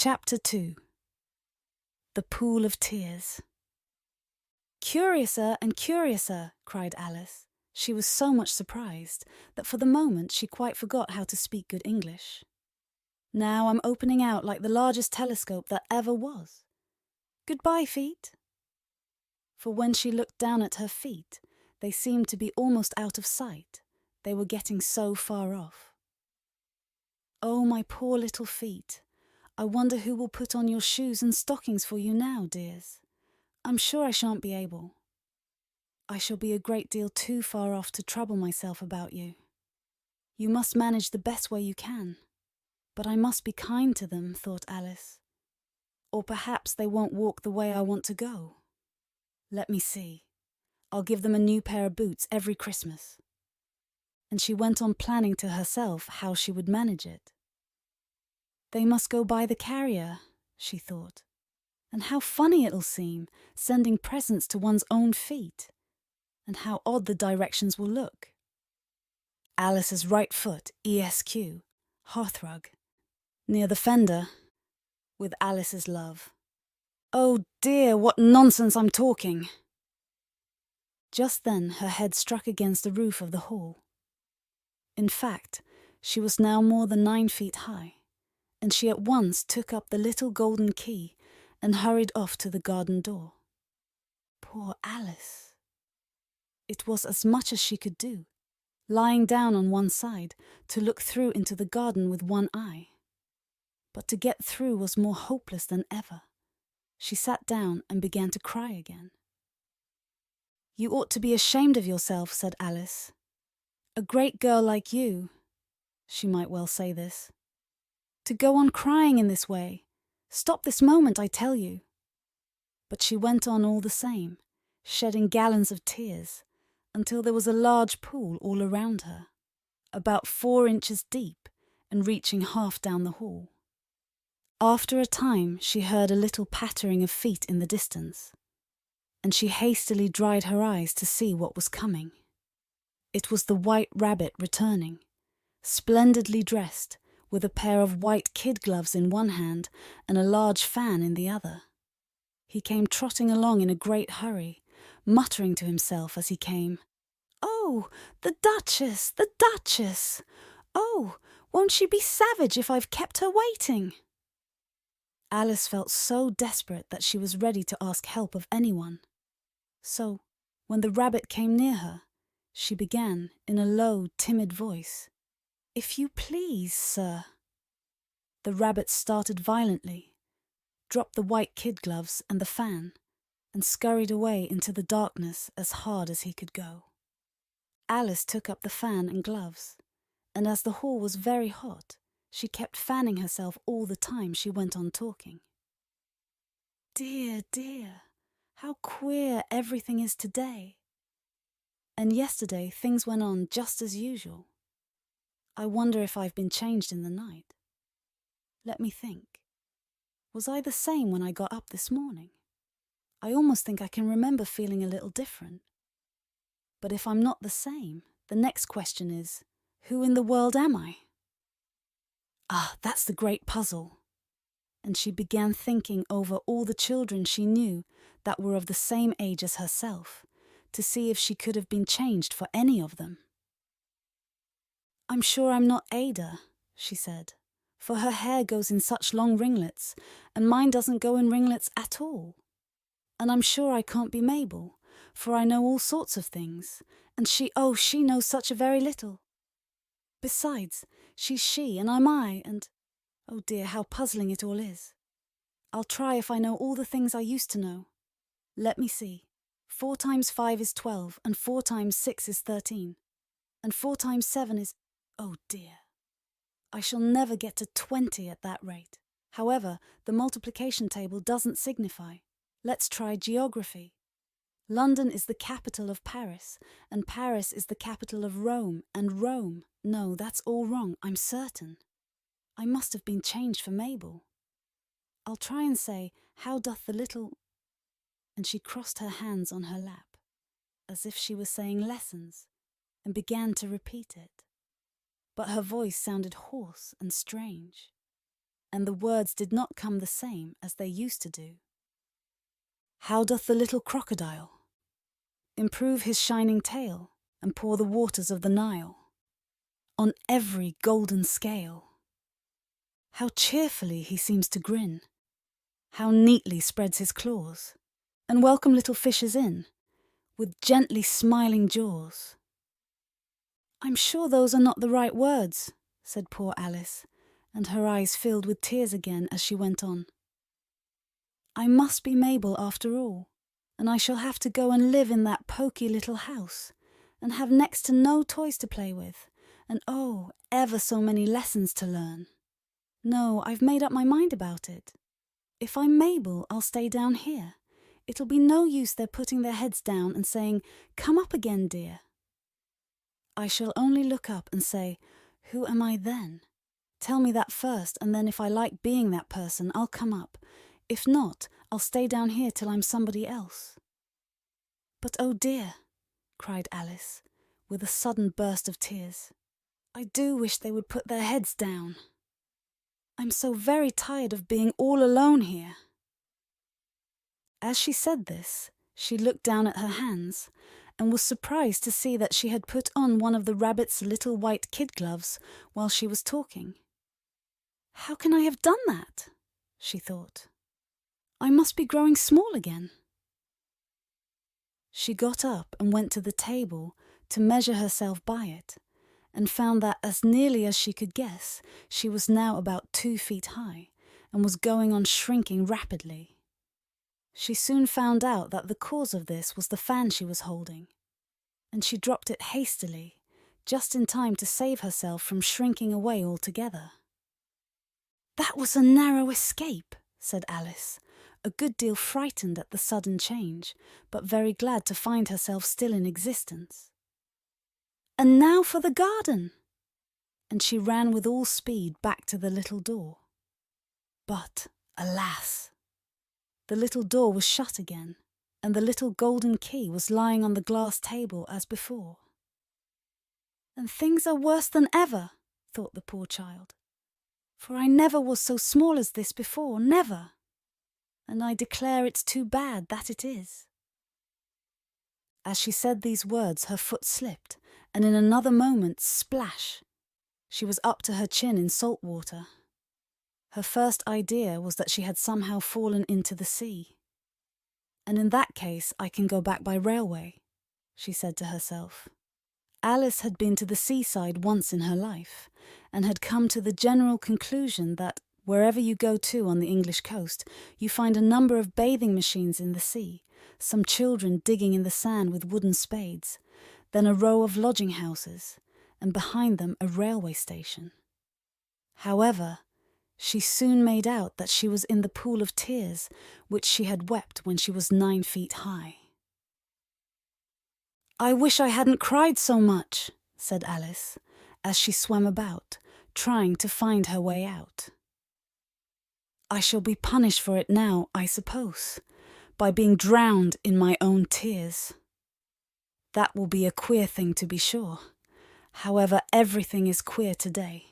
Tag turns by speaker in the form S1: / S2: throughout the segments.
S1: Chapter 2. The Pool of Tears. "Curiouser and curiouser," cried Alice. She was so much surprised that for the moment she quite forgot how to speak good English. "Now I'm opening out like the largest telescope that ever was. Goodbye, feet." For when she looked down at her feet, they seemed to be almost out of sight. They were getting so far off. "Oh, my poor little feet. I wonder who will put on your shoes and stockings for you now, dears. I'm sure I shan't be able. I shall be a great deal too far off to trouble myself about you. You must manage the best way you can. But I must be kind to them," thought Alice. "Or perhaps they won't walk the way I want to go. Let me see. I'll give them a new pair of boots every Christmas." And she went on planning to herself how she would manage it. "They must go by the carrier," she thought. "And how funny it'll seem, sending presents to one's own feet. And how odd the directions will look. Alice's right foot, ESQ, hearthrug, near the fender, with Alice's love. Oh dear, what nonsense I'm talking!" Just then her head struck against the roof of the hall. In fact, she was now more than 9 feet high, and she at once took up the little golden key and hurried off to the garden door. Poor Alice! It was as much as she could do, lying down on one side to look through into the garden with one eye. But to get through was more hopeless than ever. She sat down and began to cry again. "You ought to be ashamed of yourself," said Alice. "A great girl like you," she might well say this, "to go on crying in this way. Stop this moment, I tell you." But she went on all the same, shedding gallons of tears, until there was a large pool all around her, about 4 inches deep and reaching half down the hall. After a time she heard a little pattering of feet in the distance, and she hastily dried her eyes to see what was coming. It was the White Rabbit returning, splendidly dressed, with a pair of white kid gloves in one hand and a large fan in the other. He came trotting along in a great hurry, muttering to himself as he came, "Oh, the Duchess, the Duchess! Oh, won't she be savage if I've kept her waiting?" Alice felt so desperate that she was ready to ask help of anyone. So, when the rabbit came near her, she began, in a low, timid voice, "If you please, sir." The rabbit started violently, dropped the white kid gloves and the fan, and scurried away into the darkness as hard as he could go. Alice took up the fan and gloves, and as the hall was very hot, she kept fanning herself all the time she went on talking. "Dear, dear, how queer everything is today. And yesterday things went on just as usual. I wonder if I've been changed in the night. Let me think. Was I the same when I got up this morning? I almost think I can remember feeling a little different. But if I'm not the same, the next question is, who in the world am I? Ah, that's the great puzzle." And she began thinking over all the children she knew that were of the same age as herself, to see if she could have been changed for any of them. "I'm sure I'm not Ada," she said, "for her hair goes in such long ringlets, and mine doesn't go in ringlets at all. And I'm sure I can't be Mabel, for I know all sorts of things, and she knows such a very little. Besides, she's she and I'm I, and oh dear, how puzzling it all is. I'll try if I know all the things I used to know. Let me see. 4 times 5 is 12, and 4 times 6 is 13, and 4 times 7 is... Oh dear, I shall never get to 20 at that rate. However, the multiplication table doesn't signify. Let's try geography. London is the capital of Paris, and Paris is the capital of Rome, and Rome... No, that's all wrong, I'm certain. I must have been changed for Mabel. I'll try and say, how doth the little... And she crossed her hands on her lap, as if she was saying lessons, and began to repeat it. But her voice sounded hoarse and strange. and the words did not come the same as they used to do. How doth the little crocodile improve his shining tail and pour the waters of the Nile on every golden scale? How cheerfully he seems to grin, how neatly spreads his claws, and welcome little fishes in, with gently smiling jaws. I'm sure those are not the right words, said poor Alice, and her eyes filled with tears again as she went on. I must be Mabel after all, and I shall have to go and live in that poky little house, and have next to no toys to play with, and oh, ever so many lessons to learn. No, I've made up my mind about it. If I'm Mabel, I'll stay down here. It'll be no use their putting their heads down and saying, "Come up again, dear." I shall only look up and say, "Who am I then? Tell me that first, and then if I like being that person, I'll come up. If not, I'll stay down here till I'm somebody else." But oh dear, cried Alice, with a sudden burst of tears, I do wish they would put their heads down. I'm so very tired of being all alone here. As she said this, she looked down at her hands and was surprised to see that she had put on one of the rabbit's little white kid gloves while she was talking. How can I have done that? She thought. I must be growing small again. She got up and went to the table to measure herself by it, and found that, as nearly as she could guess, she was now about 2 feet high, and was going on shrinking rapidly. She soon found out that the cause of this was the fan she was holding, and she dropped it hastily, just in time to save herself from shrinking away altogether. That was a narrow escape, said Alice, a good deal frightened at the sudden change, but very glad to find herself still in existence. And now for the garden! And she ran with all speed back to the little door. But, alas! The little door was shut again, and the little golden key was lying on the glass table as before. And things are worse than ever, thought the poor child, for I never was so small as this before, never, and I declare it's too bad that it is. As she said these words, her foot slipped, and in another moment, splash! She was up to her chin in salt water. Her first idea was that she had somehow fallen into the sea. And in that case, I can go back by railway, she said to herself. Alice had been to the seaside once in her life, and had come to the general conclusion that wherever you go to on the English coast, you find a number of bathing machines in the sea, some children digging in the sand with wooden spades, then a row of lodging houses, and behind them a railway station. However, she soon made out that she was in the pool of tears which she had wept when she was 9 feet high. I wish I hadn't cried so much, said Alice, as she swam about, trying to find her way out. I shall be punished for it now, I suppose, by being drowned in my own tears. That will be a queer thing to be sure. However, everything is queer today.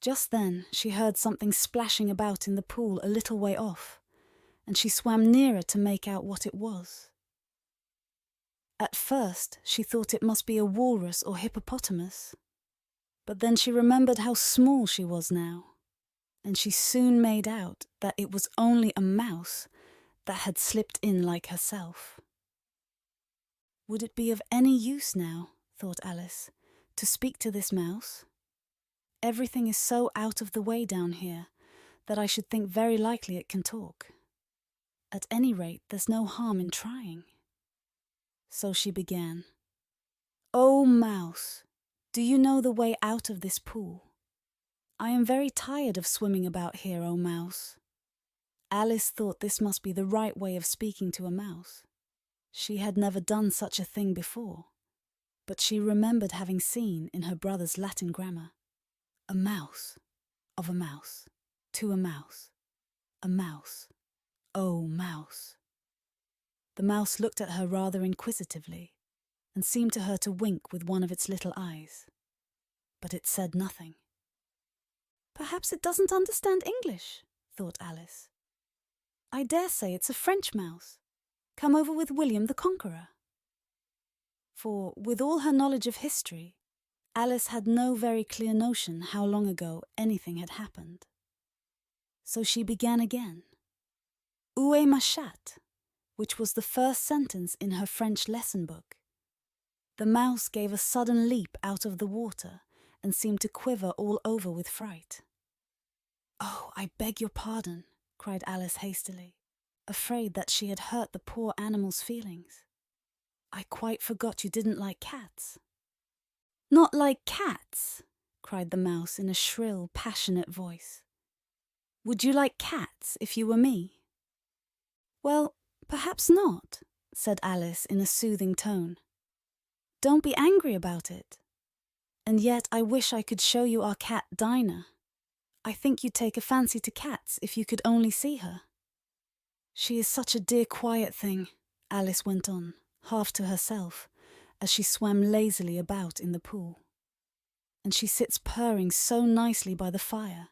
S1: Just then she heard something splashing about in the pool a little way off, and she swam nearer to make out what it was. At first she thought it must be a walrus or hippopotamus, but then she remembered how small she was now, and she soon made out that it was only a mouse that had slipped in like herself. Would it be of any use now, thought Alice, to speak to this mouse? Everything is so out of the way down here that I should think very likely it can talk. At any rate, there's no harm in trying. So she began. "Oh, mouse, do you know the way out of this pool? I am very tired of swimming about here, oh mouse." Alice thought this must be the right way of speaking to a mouse. She had never done such a thing before, but she remembered having seen in her brother's Latin grammar, a mouse, of a mouse, to a mouse, oh mouse. The mouse looked at her rather inquisitively, and seemed to her to wink with one of its little eyes, but it said nothing. Perhaps it doesn't understand English, thought Alice. I dare say it's a French mouse, come over with William the Conqueror. For, with all her knowledge of history, Alice had no very clear notion how long ago anything had happened. So she began again. Où est ma chatte? Which was the first sentence in her French lesson book. The mouse gave a sudden leap out of the water and seemed to quiver all over with fright. "Oh, I beg your pardon," cried Alice hastily, afraid that she had hurt the poor animal's feelings. "I quite forgot you didn't like cats." "Not like cats?" cried the mouse in a shrill, passionate voice. "Would you like cats if you were me?" "Well, perhaps not," said Alice in a soothing tone. "Don't be angry about it. And yet I wish I could show you our cat Dinah. I think you'd take a fancy to cats if you could only see her." "She is such a dear quiet thing," Alice went on, half to herself, as she swam lazily about in the pool. "And she sits purring so nicely by the fire,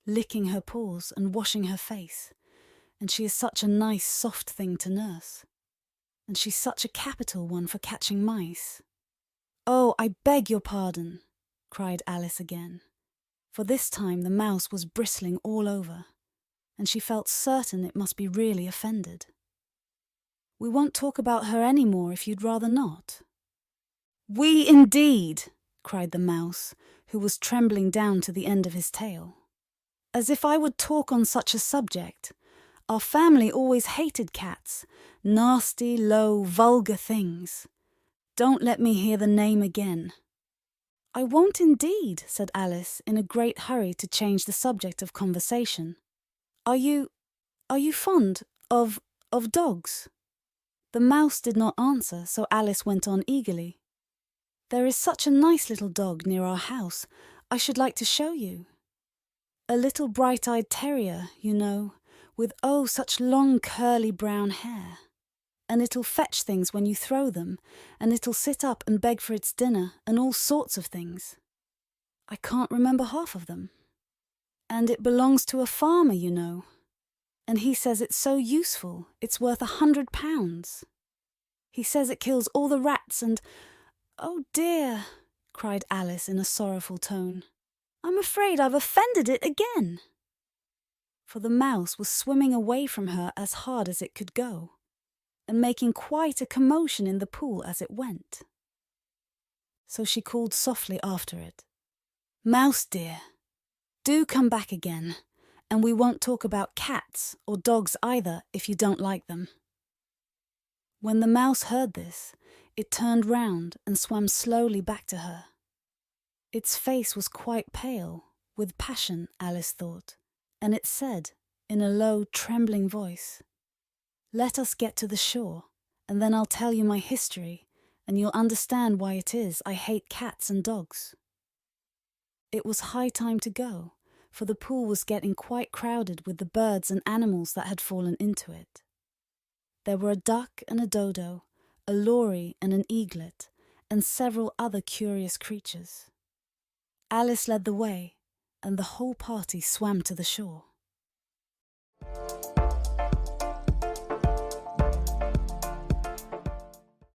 S1: licking her paws and washing her face, and she is such a nice soft thing to nurse. And she's such a capital one for catching mice." "Oh, I beg your pardon," cried Alice again, for this time the mouse was bristling all over, and she felt certain it must be really offended. "We won't talk about her any more if you'd rather not." "We indeed!" cried the mouse, who was trembling down to the end of his tail. "As if I would talk on such a subject. Our family always hated cats, nasty, low, vulgar things. Don't let me hear the name again." "I won't indeed," said Alice in a great hurry to change the subject of conversation. Are you fond of dogs?" The mouse did not answer, so Alice went on eagerly. "There is such a nice little dog near our house, I should like to show you. A little bright-eyed terrier, you know, with oh such long curly brown hair. And it'll fetch things when you throw them, and it'll sit up and beg for its dinner, and all sorts of things. I can't remember half of them. And it belongs to a farmer, you know. And he says it's so useful, it's worth £100. He says it kills all the rats and—" "Oh dear," cried Alice in a sorrowful tone. "I'm afraid I've offended it again." For the mouse was swimming away from her as hard as it could go, and making quite a commotion in the pool as it went. So she called softly after it, "Mouse dear, do come back again, and we won't talk about cats or dogs either if you don't like them." When the mouse heard this, it turned round and swam slowly back to her. Its face was quite pale, with passion, Alice thought, and it said, in a low, trembling voice, "Let us get to the shore, and then I'll tell you my history, and you'll understand why it is I hate cats and dogs." It was high time to go, for the pool was getting quite crowded with the birds and animals that had fallen into it. There were a duck and a dodo, a lory and an eaglet, and several other curious creatures. Alice led the way, and the whole party swam to the shore.